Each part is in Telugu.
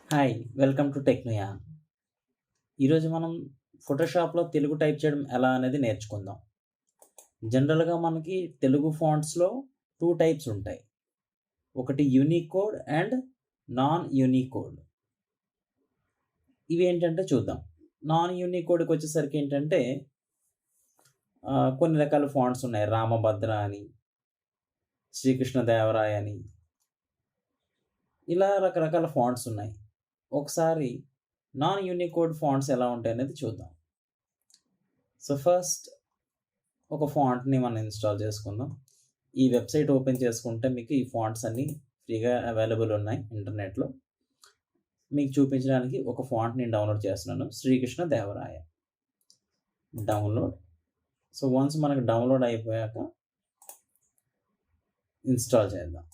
హాయ్! Welcome to టెక్నోయాన్. ఈరోజు మనం ఫోటోషాప్‌లో తెలుగు టైప్ చేయడం ఎలా అనేది నేర్చుకుందాం. జనరల్‌గా మనకి తెలుగు ఫాంట్స్‌లో 2 టైప్స్ ఉంటాయి. ఒకటి యూనికోడ్ అండ్ నాన్ యూనికోడ్. ఇవేంటంటే చూద్దాం. నాన్ యూనికోడ్‌కొచ్చేసరికి ఏంటంటే కొన్ని రకాల ఫాంట్స్ ఉన్నాయి. రామభద్ర అని, శ్రీకృష్ణదేవరాయ అని, ఇలా రకరకాల ఫాంట్స్ ఉన్నాయి. ఒకసారి నాన్ యూనికోడ్ ఫాంట్స్ ఎలా ఉంటాయనేది చూద్దాం. సో, ఫస్ట్ ఒక ఫాంట్‌ని మనం ఇన్‌స్టాల్ చేసుకుందాం. ఈ వెబ్‌సైట్ ఓపెన్ చేసుకుంటే మీకు ఈ ఫాంట్స్ అన్నీ ఫ్రీగా అవైలబుల్ ఉన్నాయి ఇంటర్నెట్‌లో. మీకు చూపించడానికి ఒక ఫాంట్ నేను డౌన్‌లోడ్ చేస్తున్నాను. 'Srikrishna Devaraya' download. So, once మనకు డౌన్‌లోడ్ అయిపోయాక ఇన్‌స్టాల్ చేద్దాం.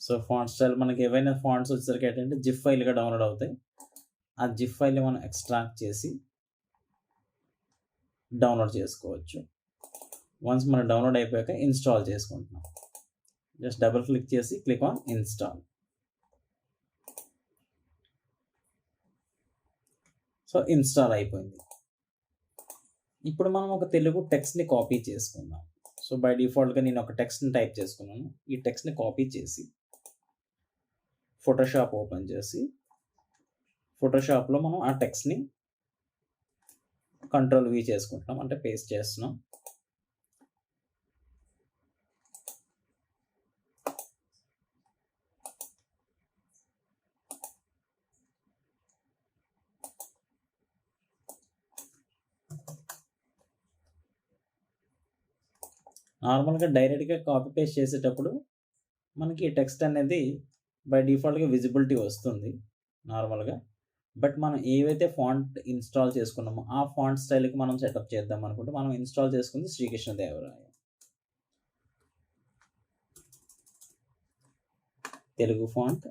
సో, ఫాంట్ స్టైల్ మనకి ఏవైనా ఫాంట్స్ వచ్చేసరికి ఏంటంటే జిప్ ఫైల్‌గా డౌన్‌లోడ్ అవుతాయి. ఆ జిప్ ఫైల్‌ని మనం ఎక్స్ట్రాక్ట్ చేసి డౌన్‌లోడ్ చేసుకోవచ్చు. వన్స్ మనకు డౌన్‌లోడ్ అయిపోయాక ఇన్‌స్టాల్ చేసుకుంటున్నాం. జస్ట్ డబుల్ క్లిక్ చేసి click on install. So, install అయిపోయింది. ఇప్పుడు మనం ఒక తెలుగు టెక్స్ట్‌ని కాపీ చేసుకుందాం. సో, బై డిఫాల్ట్‌గా నేను ఒక టెక్స్ట్‌ని టైప్ చేసుకున్నాను. ఈ టెక్స్ట్‌ని కాపీ చేసి ఫోటోషాప్ ఓపెన్ చేసి ఫోటోషాప్‌లో మనం ఆ టెక్స్ట్‌ని కంట్రోల్ వి చేసుకుంటున్నాం. అంటే పేస్ట్ చేస్తున్నాం. నార్మల్‌గా డైరెక్ట్‌గా కాపీ పేస్ట్ చేసేటప్పుడు మనకి టెక్స్ట్ అనేది బై డిఫాల్ట్‌గా విజిబిలిటీ వస్తుంది నార్మల్‌గా. బట్ మనం ఏవైతే ఫాంట్ ఇన్‌స్టాల్ చేసుకున్నామో ఆ ఫాంట్ స్టైల్‌కి మనం సెటప్ చేద్దాం అనుకుంటే మనం ఇన్‌స్టాల్ చేసుకుంది 'శ్రీకృష్ణదేవరాయ' తెలుగు ఫాంట్.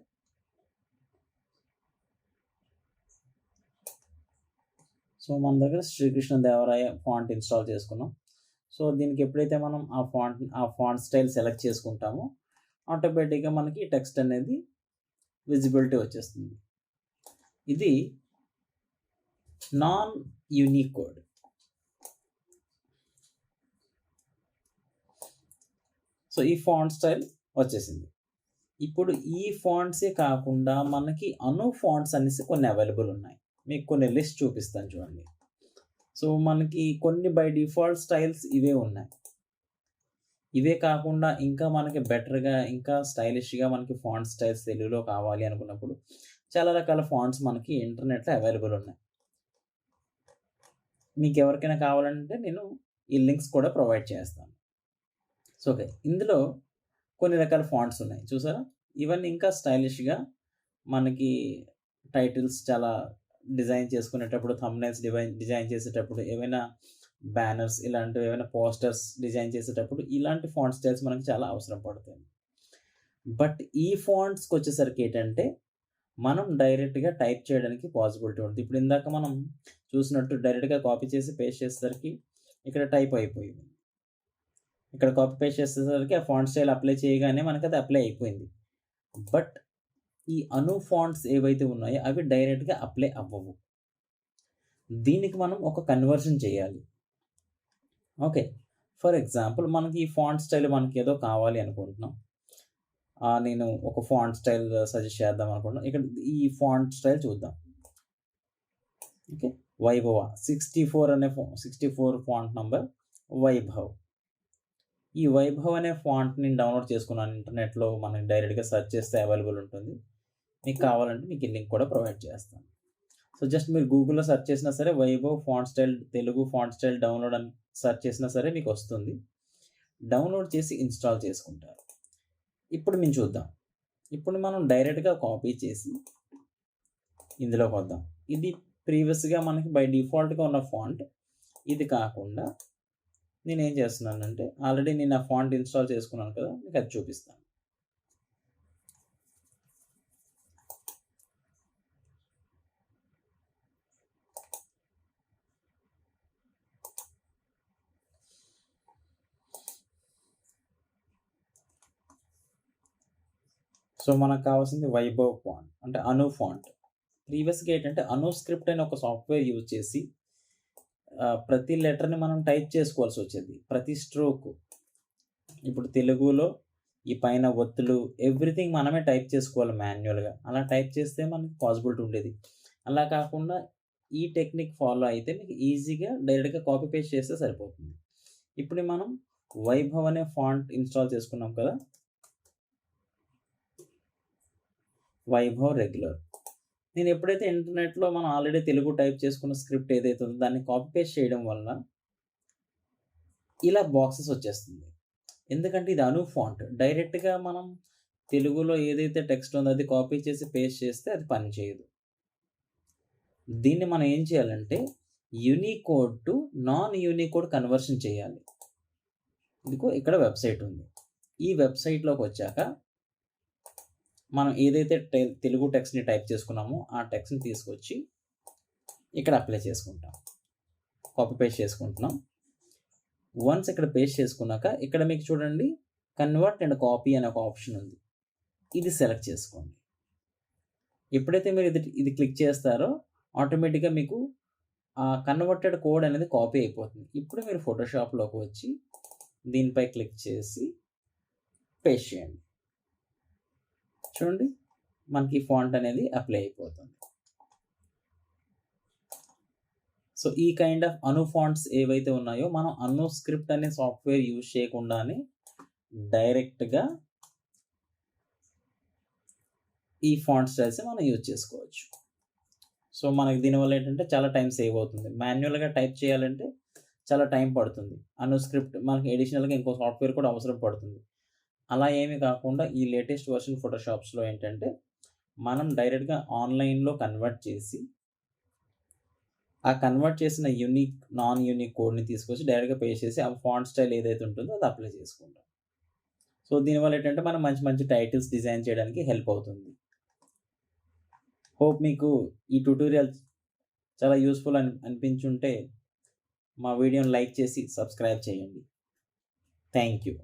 సో, మన దగ్గర 'శ్రీకృష్ణదేవరాయ' ఫాంట్ ఇన్‌స్టాల్ చేసుకున్నాం. సో, దీనికి ఎప్పుడైతే మనం ఆ ఫాంట్ స్టైల్ సెలెక్ట్ చేసుకుంటామో ఆటోమేటిక్‌గా మనకి టెక్స్ట్ అనేది విజిబిలిటీ వచ్చేస్తుంది. ఇది నాన్ యూనికోడ్. సో, ఈ ఫాంట్ స్టైల్ వచ్చేసింది. ఇప్పుడు ఈ ఫాంట్సే కాకుండా మనకి అను ఫాంట్స్ అనేసి కొన్ని అవైలబుల్ ఉన్నాయి. మీకు కొన్ని లిస్ట్ చూపిస్తాను చూడండి. సో, మనకి కొన్ని బై డిఫాల్ట్ స్టైల్స్ ఇవే ఉన్నాయి. ఇవే కాకుండా ఇంకా మనకి బెటర్‌గా, ఇంకా స్టైలిష్‌గా మనకి ఫాంట్ స్టైల్స్ తెలుగులో కావాలి అనుకున్నప్పుడు చాలా రకాల ఫాంట్స్ మనకి ఇంటర్నెట్‌లో అవైలబుల్ ఉన్నాయి. మీకెవరికైనా కావాలంటే నేను ఈ లింక్స్ కూడా ప్రొవైడ్ చేస్తాను. So, okay. ఇందులో కొన్ని రకాల ఫాంట్స్ ఉన్నాయి. చూసారా? ఇవన్నీ ఇంకా స్టైలిష్‌గా మనకి టైటిల్స్ చాలా డిజైన్ చేసుకునేటప్పుడు, థంబ్‌నెయిల్స్ డిజైన్ చేసేటప్పుడు, ఏవైనా బ్యానర్స్ ఇలాంటివి ఏవైనా పోస్టర్స్ డిజైన్ చేసేటప్పుడు ఇలాంటి ఫాంట్ స్టైల్స్ మనకు చాలా అవసరం పడతాయి. బట్ ఈ ఫాంట్స్‌కొచ్చేసరికి ఏంటంటే, మనం డైరెక్ట్‌గా టైప్ చేయడానికి పాసిబిలిటీ ఉంటుంది. ఇప్పుడు ఇందాక మనం చూసినట్టు డైరెక్ట్‌గా కాపీ చేసి పేస్ట్ చేసేసరికి ఇక్కడ టైప్ అయిపోయింది. ఇక్కడ కాపీ పేస్ట్ చేసేసరికి ఆ ఫాంట్ స్టైల్ అప్లై చేయగానే మనకది అప్లై అయిపోయింది. బట్ ఈ అను ఫాంట్స్ ఏవైతే ఉన్నాయో అవి డైరెక్ట్‌గా అప్లై అవ్వవు. దీనికి మనం ఒక కన్వర్షన్ చేయాలి. ఓకే. ఫర్ ఎగ్జాంపుల్ మనకి ఈ ఫాంట్ స్టైల్ మనకేదో కావాలి అనుకుంటున్నాం. నేను ఒక ఫాంట్ స్టైల్ సజెస్ట్ చేద్దాం అనుకుంటున్నాను. ఇక్కడ ఈ ఫాంట్ స్టైల్ చూద్దాం. ఓకే. 'వైభవ' 64 ఫాంట్ నంబర్ 'వైభవ్'. ఈ 'వైభవ్' అనే ఫాంట్ నేను డౌన్‌లోడ్ చేసుకున్నాను ఇంటర్నెట్‌లో మనకి డైరెక్ట్‌గా సెర్చ్ చేస్తే అవైలబుల్ ఉంటుంది. మీకు కావాలంటే మీకు ఈ లింక్ కూడా ప్రొవైడ్ చేస్తాను. సో, జస్ట్ మీరు గూగుల్‌లో సెర్చ్ చేసినా సరే 'Vaibhav font style Telugu font style download' అని సెర్చ్ చేసినా సరే మీకొస్తుంది. డౌన్‌లోడ్ చేసి ఇన్‌స్టాల్ చేసుకుంటారు. ఇప్పుడు మేము చూద్దాం. ఇప్పుడు మనం డైరెక్ట్‌గా కాపీ చేసి ఇందులోకొద్దాం. ఇది ప్రీవియస్‌గా మనకి బై డిఫాల్ట్‌గా ఉన్న ఫాంట్. ఇది కాకుండా నేనేం చేస్తున్నానంటే ఆల్రెడీ నేను ఆ ఫాంట్ ఇన్‌స్టాల్ చేసుకున్నాను కదా! మీకది చూపిస్తాను. సో, మనకు కావాల్సింది వైభవ్ ఫాంట్ అంటే అను ఫాంట్. ప్రీవియస్‌గా ఏంటంటే అను స్క్రిప్ట్ అనే ఒక సాఫ్ట్‌వేర్ యూజ్ చేసి ప్రతి లెటర్‌ని మనం టైప్ చేసుకోవాల్సొచ్చేది. ప్రతి స్ట్రోకు. ఇప్పుడు తెలుగులో ఈ పైన ఒత్తులు ఎవ్రీథింగ్ మనమే టైప్ చేసుకోవాలి మాన్యువల్‌గా. అలా టైప్ చేస్తే మనకి పాసిబిలిటీ ఉండేది. అలా కాకుండా ఈ టెక్నిక్ ఫాలో అయితే మీకు ఈజీగా డైరెక్ట్‌గా కాపీ పేస్ట్ చేస్తే సరిపోతుంది. ఇప్పుడు మనం వైభవ్ అనే ఫాంట్ ఇన్‌స్టాల్ చేసుకున్నాం కదా! వైభవ్ రెగ్యులర్. నేను ఎప్పుడైతే ఇంటర్నెట్‌లో మనం ఆల్రెడీ తెలుగు టైప్ చేసుకున్న స్క్రిప్ట్ ఏదైతే ఉందో దాన్ని కాపీ పేస్ట్ చేయడం వల్ల ఇలా బాక్సెస్ వచ్చేస్తుంది. ఎందుకంటే ఇది అను ఫాంట్. డైరెక్ట్‌గా మనం తెలుగులో ఏదైతే టెక్స్ట్ ఉందో అది కాపీ చేసి పేస్ట్ చేస్తే అది పనిచేయదు. దీన్ని మనం ఏం చేయాలంటే Unicode to non Unicode conversion చేయాలి. ఇదిగో ఇక్కడ వెబ్‌సైట్ ఉంది. ఈ వెబ్‌సైట్‌లోకొచ్చాక మనం ఏదైతే తెలుగు టెక్స్ట్‌ని టైప్ చేసుకున్నామో ఆ టెక్స్ట్‌ని తీసుకొచ్చి ఇక్కడ అప్లై చేసుకుంటాం. కాపీ పేస్ట్ చేసుకుంటున్నాం. వన్స్ ఇక్కడ పేస్ట్ చేసుకున్నాక ఇక్కడ మీకు చూడండి కన్వర్ట్ అండ్ కాపీ అనే ఒక ఆప్షన్ ఉంది. ఇది సెలెక్ట్ చేసుకోండి. ఎప్పుడైతే మీరు ఇది క్లిక్ చేస్తారో ఆటోమేటిక్‌గా మీకు ఆ కన్వర్టెడ్ కోడ్ అనేది కాపీ అయిపోతుంది. ఇప్పుడు మీరు ఫోటోషాప్‌లోకి వచ్చి దీనిపై క్లిక్ చేసి పేస్ట్ చేయండి. చూడండి మనకి ఫాంట్ అనేది అప్లై అయిపోతుంది. సో, ఈ కైండ్ ఆఫ్ అను ఫాంట్స్ ఏవైతే ఉన్నాయో మనం అను స్క్రిప్ట్ అనే సాఫ్ట్‌వేర్ యూజ్ చేయకుండానే డైరెక్ట్‌గా ఈ ఫాంట్ స్టైల్స్‌ని మనం యూజ్ చేసుకోవచ్చు. సో, మనకి దీనివల్ల ఏంటంటే చాలా టైం సేవ్ అవుతుంది. మాన్యువల్‌గా టైప్ చేయాలంటే చాలా టైం పడుతుంది. అను స్క్రిప్ట్ మనకి అడిషనల్‌గా ఇంకో సాఫ్ట్‌వేర్ కూడా అవసరం పడుతుంది. అలా ఏమీ కాకుండా ఈ లేటెస్ట్ వర్షన్ ఫోటోషాప్స్‌లో ఏంటంటే మనం డైరెక్ట్‌గా ఆన్‌లైన్‌లో కన్వర్ట్ చేసి ఆ కన్వర్ట్ చేసిన యూనిక్, నాన్ యూనిక్ కోడ్‌ని తీసుకొచ్చి డైరెక్ట్‌గా పేస్ట్ చేసి ఆ ఫాంట్ స్టైల్ ఏదైతే ఉంటుందో అది అప్లై చేసుకుంటాం. సో, దీనివల్ల ఏంటంటే మనం మంచి మంచి టైటిల్స్ డిజైన్ చేయడానికి హెల్ప్ అవుతుంది. హోప్ మీకు ఈ ట్యుటోరియల్ చాలా యూజ్‌ఫుల్ అనిపించుంటే మా వీడియోని లైక్ చేసి సబ్స్క్రైబ్ చేయండి. Thank you.